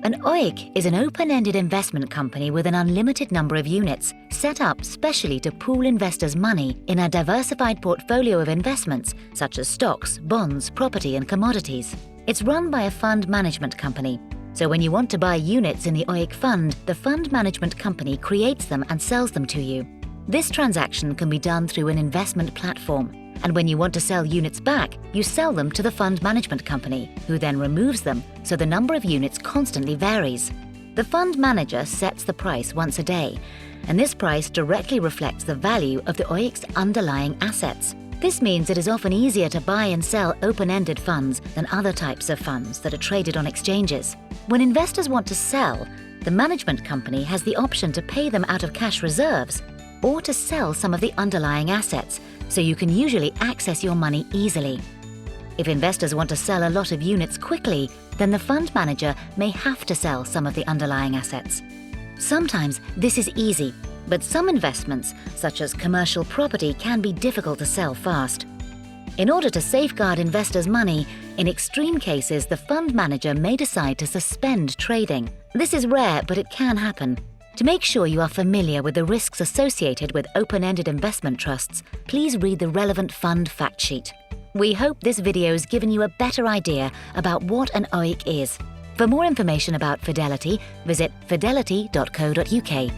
An OEIC is an open-ended investment company with an unlimited number of units, set up specially to pool investors' money in a diversified portfolio of investments such as stocks, bonds, property and commodities. It's run by a fund management company. So when you want to buy units in the OEIC fund, the fund management company creates them and sells them to you. This transaction can be done through an investment platform. And when you want to sell units back, you sell them to the fund management company, who then removes them, so the number of units constantly varies. The fund manager sets the price once a day, and this price directly reflects the value of the OEIC's underlying assets. This means it is often easier to buy and sell open-ended funds than other types of funds that are traded on exchanges. When investors want to sell, the management company has the option to pay them out of cash reserves or to sell some of the underlying assets, so you can usually access your money easily. If investors want to sell a lot of units quickly, then the fund manager may have to sell some of the underlying assets. Sometimes this is easy, but some investments, such as commercial property, can be difficult to sell fast. In order to safeguard investors' money, in extreme cases, the fund manager may decide to suspend trading. This is rare, but it can happen. To make sure you are familiar with the risks associated with open-ended investment trusts, please read the relevant fund fact sheet. We hope this video has given you a better idea about what an OEIC is. For more information about Fidelity, visit fidelity.co.uk.